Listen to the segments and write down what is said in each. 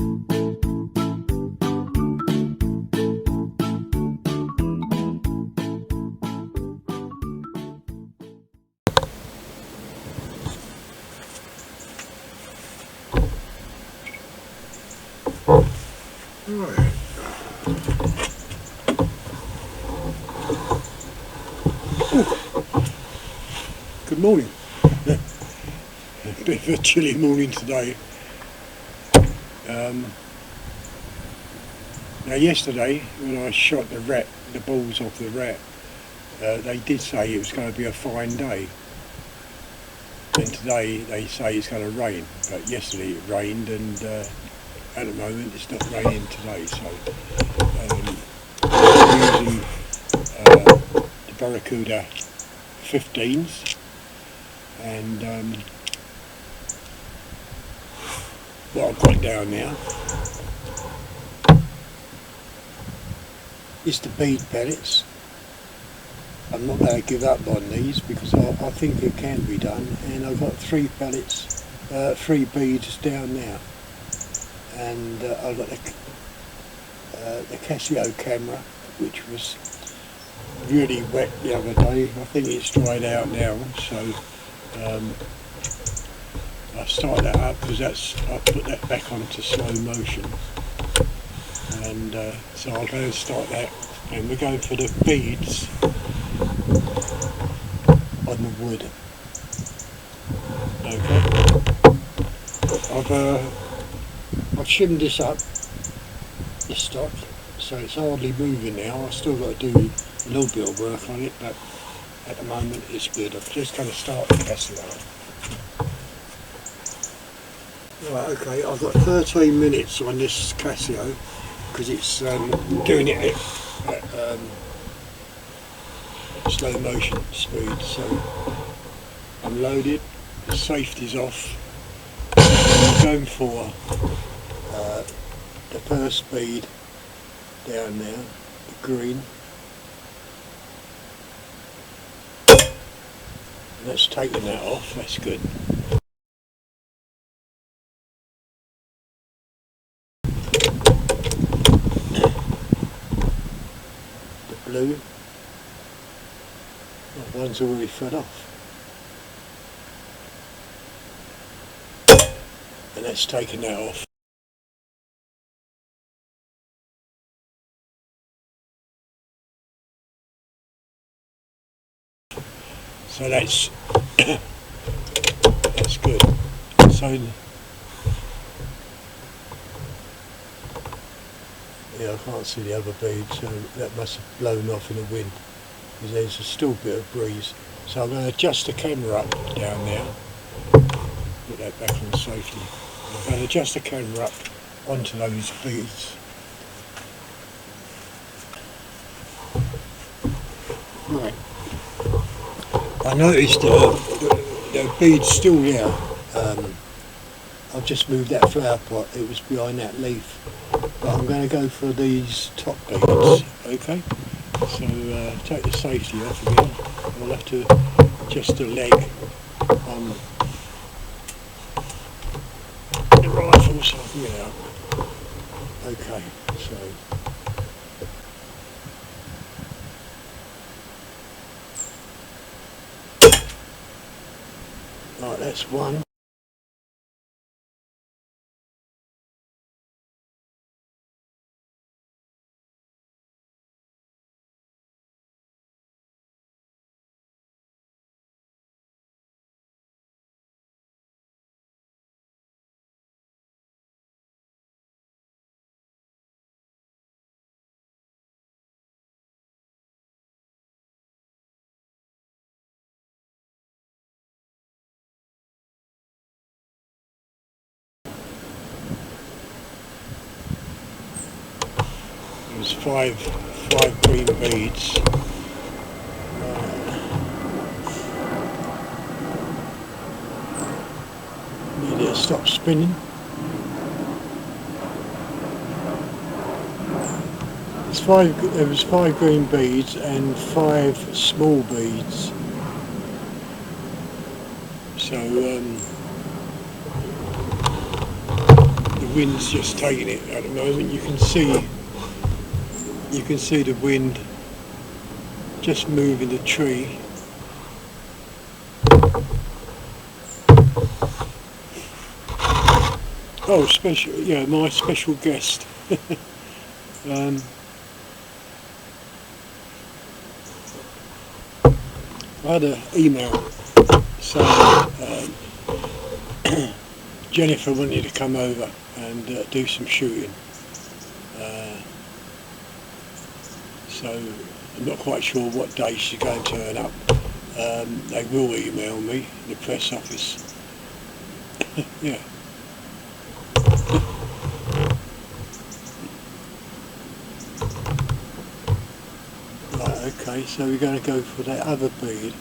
Right. Good morning. A bit of a chilly morning today. Now yesterday when I shot the balls off the rat, they did say it was going to be a fine day. And today they say it's going to rain. But yesterday it rained, and at the moment it's not raining today. So I'm using the Barracuda 15s, and what I've got down now is the bead pellets. I'm not going to give up on these because I think it can be done, and I've got 3 pellets, 3 beads down now, and I've got the Casio camera, which was really wet the other day. I think it's dried out now, so I start that up because I put that back onto slow motion, and so I'll go and start that, and we're going for the beads on the wood. Okay, I've shimmed this up, this stock, so it's hardly moving now. I've still got to do a little bit of work on it, but at the moment it's good. I'm just going to start the Casio. Right, okay, I've got 13 minutes on this Casio because it's doing it at slow motion speed, so I'm loaded, the safety's off, I'm going for the first bead down there, the green, and that's taking that off, that's good. The blue, well, one's already fed off, and that's taking that off. So that's that's good. So yeah, I can't see the other bead, so that must have blown off in the wind because there's still a bit of breeze. So I'm going to adjust the camera up down now, put that back on safety. I'm going to adjust the camera up onto those beads. Right. I noticed the bead's still there. I've just moved that flower pot, it was behind that leaf. But I'm going to go for these top beads, okay? So take the safety off again. I'll have to adjust the leg on the rifle so I can get out. Okay, so right, that's one. There's five green beads. Need it to stop spinning. There was 5 green beads and 5 small beads. So the wind's just taking it at the moment. You can see the wind just moving the tree. Oh, special, yeah, my special guest. I had an email saying Jennifer wanted to come over and do some shooting. So I'm not quite sure what day she's going to turn up. They will email me, the press office. Yeah. Right, okay, so we're going to go for that other bead.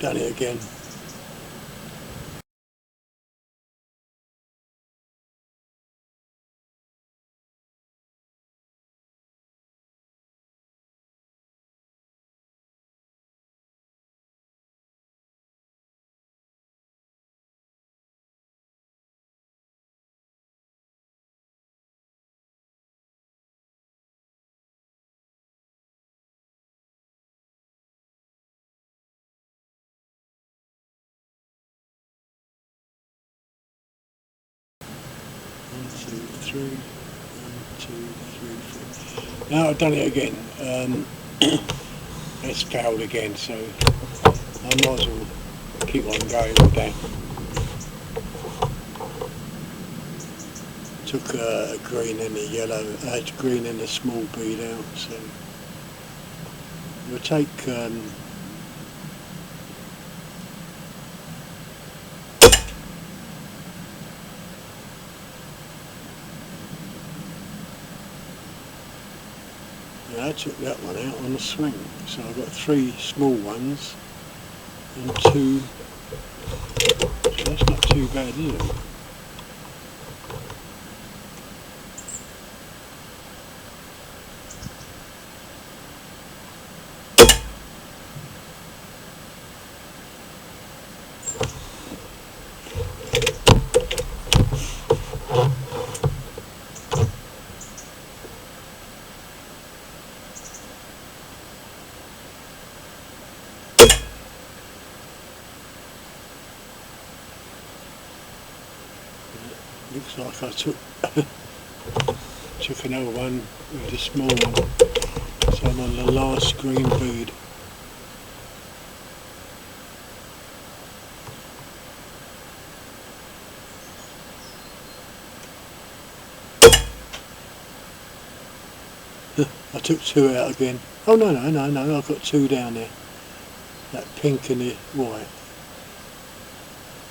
Done it again. One, two, three. One, two, three, four. Now I've done it again. It's failed again, so I might as well keep on going with that. Took a green and a yellow, green and a small bead out, so we'll take I took that one out on the swing, so I've got 3 small ones and 2, so that's not too bad, is it? Looks like I took another one with a small one, so I'm on the last green bead. I took 2 out again. Oh no, I've got 2 down there. That pink and the white.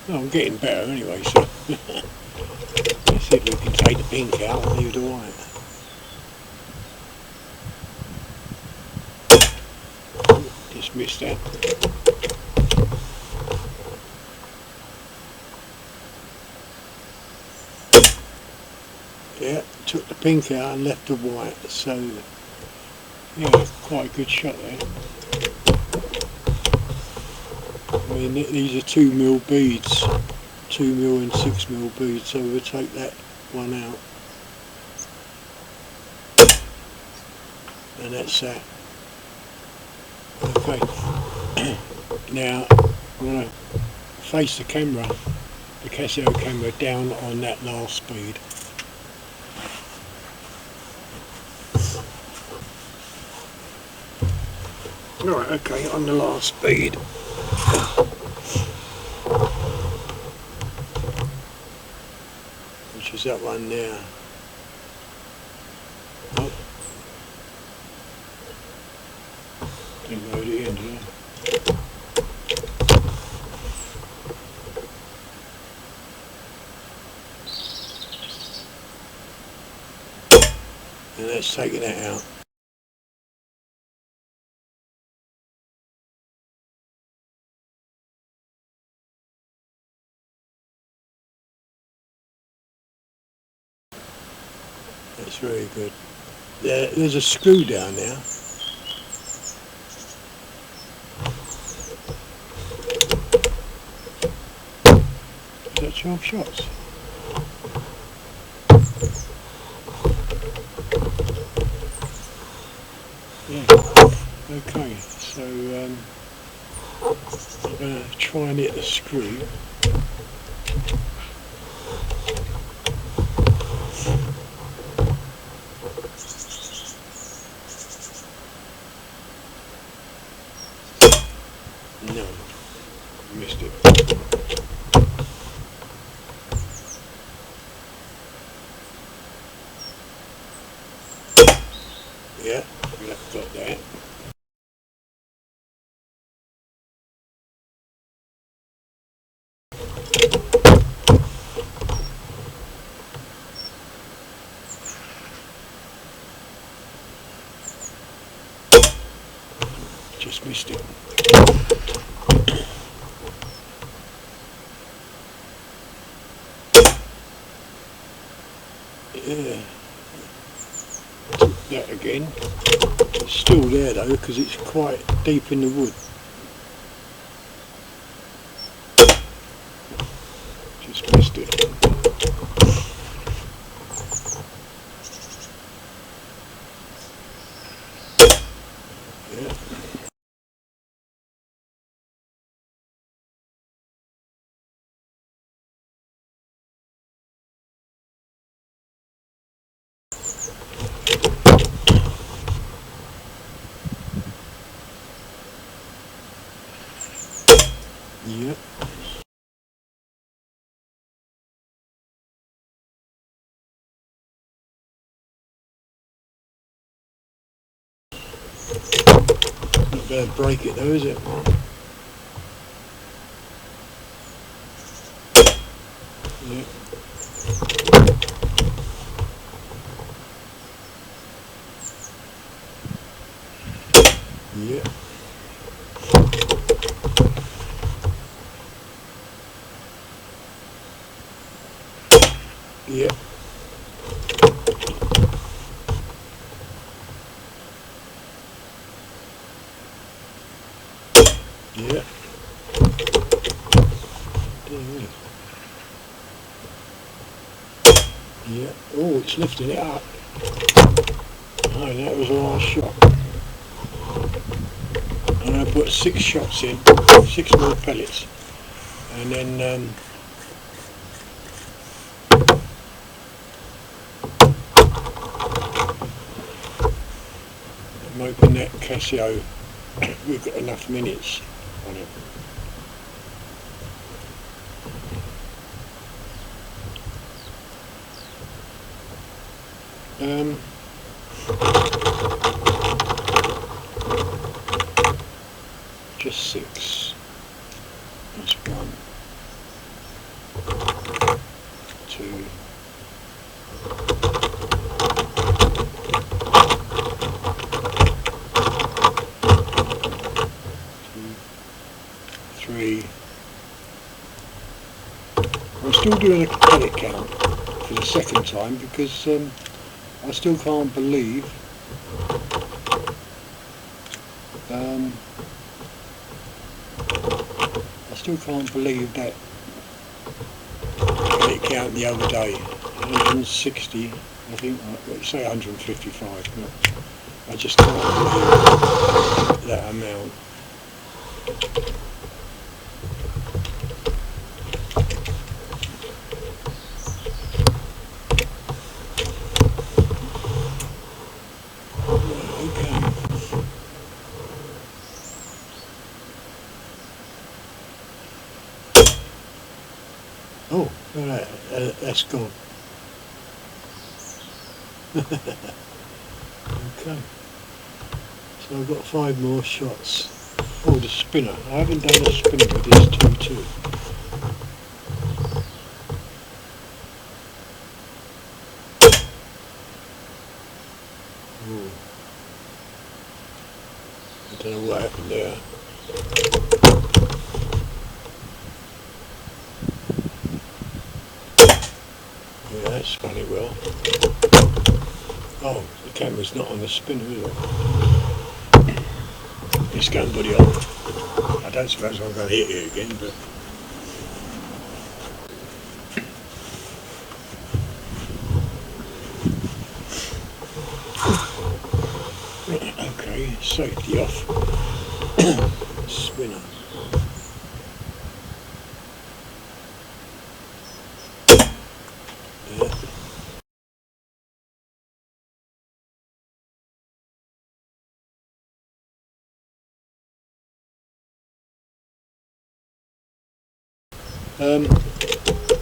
Well, I'm getting better anyway, so let's see if we can take the pink out and leave the white. Just missed that. Yeah, took the pink out and left the white, so yeah, quite a good shot there. I mean, these are 2mm beads, 2mm and 6mm beads, so we'll take that one out. And that's that. Okay, now I'm going to face the camera, the Casio camera, down on that last bead. Right, okay, on the last bead. Which is that one there. Oh. Didn't load it in, did I? And that's taking that out. That's very good. There's a screw down there. Is that 12 shots? Yeah. Okay, so I'm going to try and hit the screw. No, missed it. Yeah, got that. Just missed it. Yeah. That again. It's still there though because it's quite deep in the wood. Just missed it. Yeah. Yep. Not going to break it though, is it? Yeah. Yeah. Yeah. Yeah. Yeah. Oh, it's lifting it up. Oh, that was a last shot. And I put 6 shots in, 6 more pellets, and then I'm hoping that Casio we've got enough minutes on it. Just 6. That's 1, 2, 3. I'm still doing a pellet count for the second time because I still can't believe that pellet count the other day. 160, I think, let's say 155, but I just can't believe that amount. Oh, that's gone. Okay, so I've got 5 more shots. Oh, the spinner. I haven't done a spinner with this 2-2. Oh. I don't know what happened there. Yeah, that's funny. Well, Oh, the camera's not on the spinner, is it? Let's go and put it on. I don't suppose I'm going to hit it again, but... Okay, safety off. Spinner.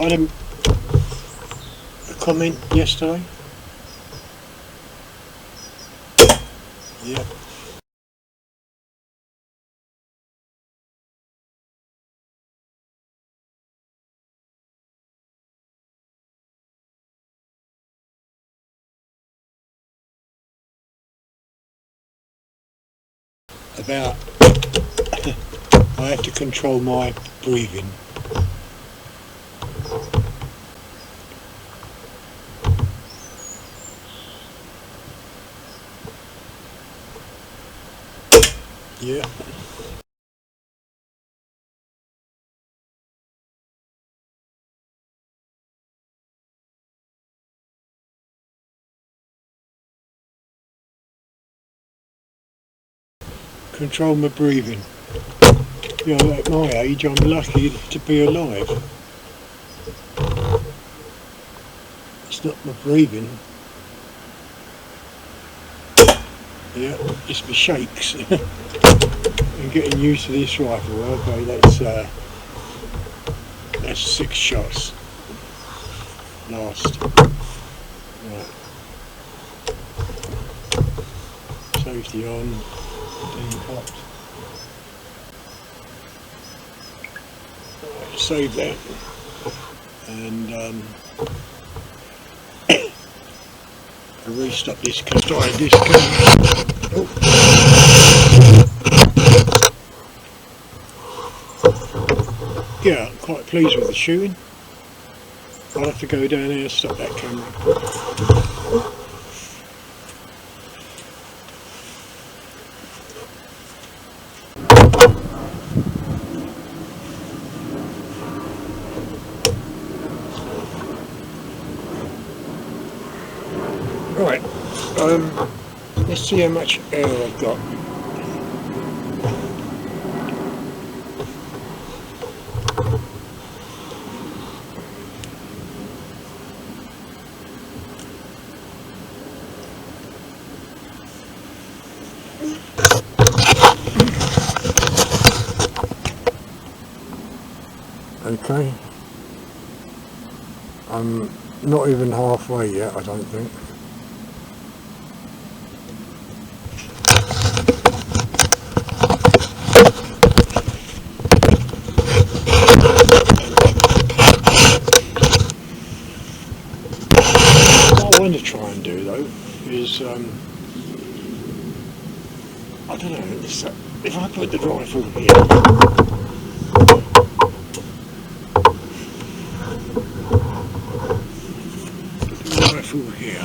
I had a comment yesterday. Yeah. About I have to control my breathing. Yeah. Control my breathing. You know, at my age, I'm lucky to be alive. It's not my breathing. Yeah, it's my shakes. I'm getting used to this rifle. Okay, that's 6 shots. Last. Right. Safety on. Popped. Right, save that. And I'll restop this camera. Oh. Yeah, I'm quite pleased with the shooting. I'll have to go down there and stop that camera. Right, let's see how much air I've got. Okay, I'm not even halfway yet, I don't think. What I want to try and do though is, I don't know, if I put the rifle here, here.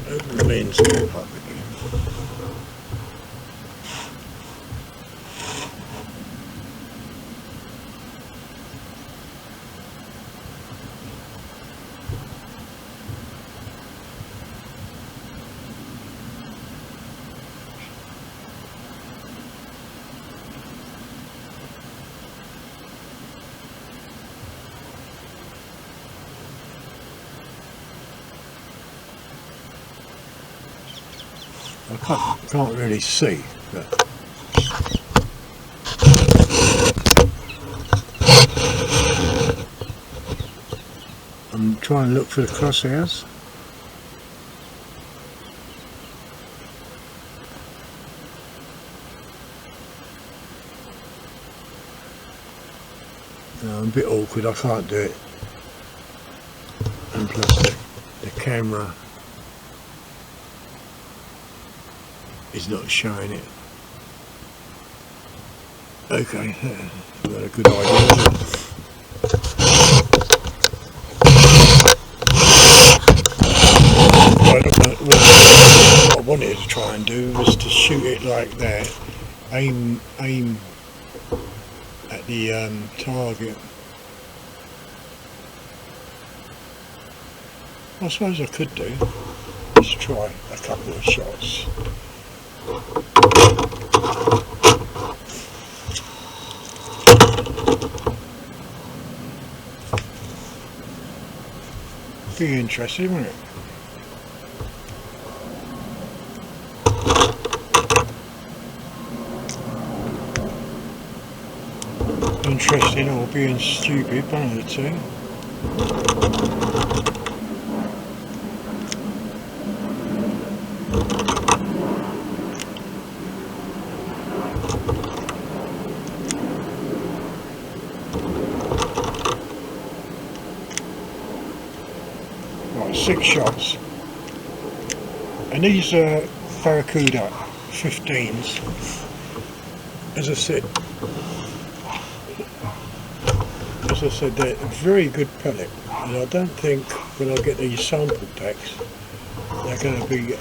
Open the lens up again. I can't really see, but I'm trying to look for the crosshairs. I'm a bit awkward, I can't do it. And plus the camera is not showing it. Okay, not a good idea. What I wanted to try and do was to shoot it like that, aim at the target. I suppose I could do. Let's try a couple of shots. Be interesting, wouldn't it? Interesting or being stupid, one of the two. Right, 6 shots. And these are Barracuda 15s. As I said, they're a very good pellet, and I don't think when I get these sample packs they're going to be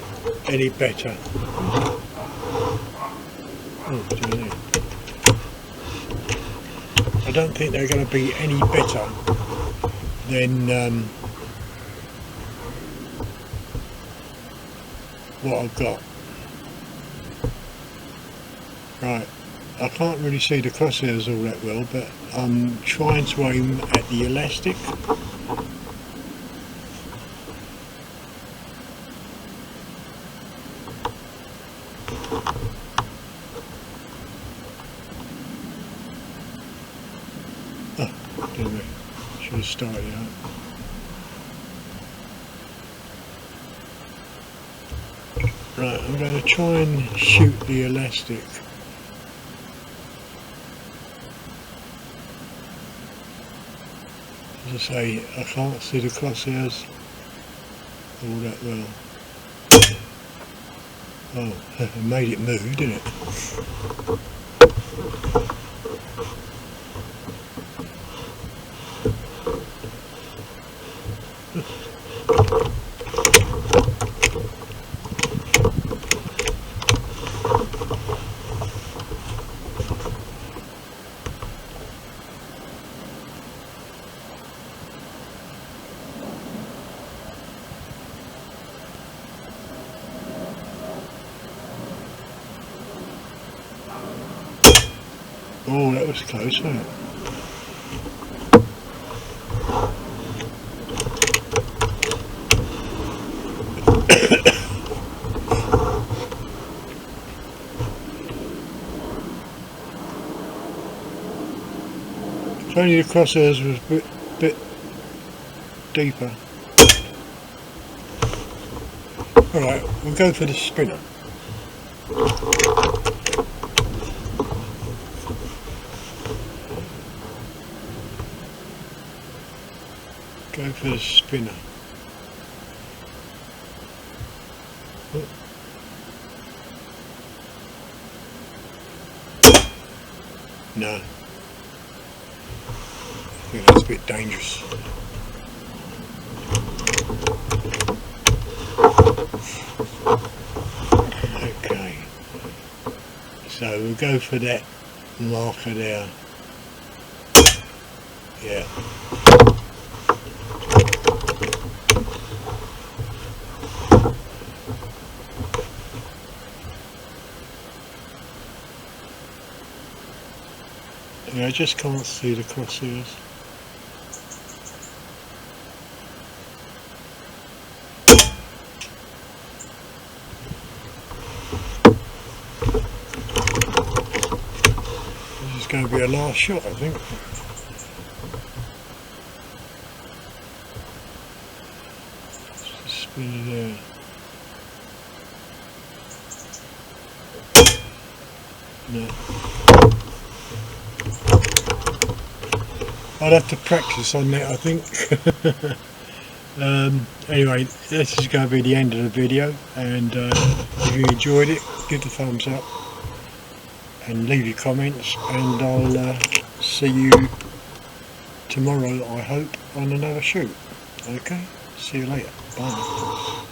any better. I don't think they're going to be any better than what I've got. Right. I can't really see the crosshairs all that well, but I'm trying to aim at the elastic. Oh, damn it. Should have started out. Right, I'm going to try and shoot the elastic. As I say, I can't see the crosshairs all that well. Oh, it made it move, didn't it? Oh, that was close, wasn't it? If only the crosshairs was a bit deeper. Alright, we'll go for the spinner. Go for the spinner. Oh. No. I think that's a bit dangerous. Okay. So we'll go for that marker there. Yeah. Yeah, I just can't see the crosshairs. This is going to be a last shot, I think. Just spin it there. No. I'd have to practice on that, I think. Anyway, this is going to be the end of the video, and if you enjoyed it, give the thumbs up and leave your comments, and I'll see you tomorrow, I hope, on another shoot. Okay, see you later, bye.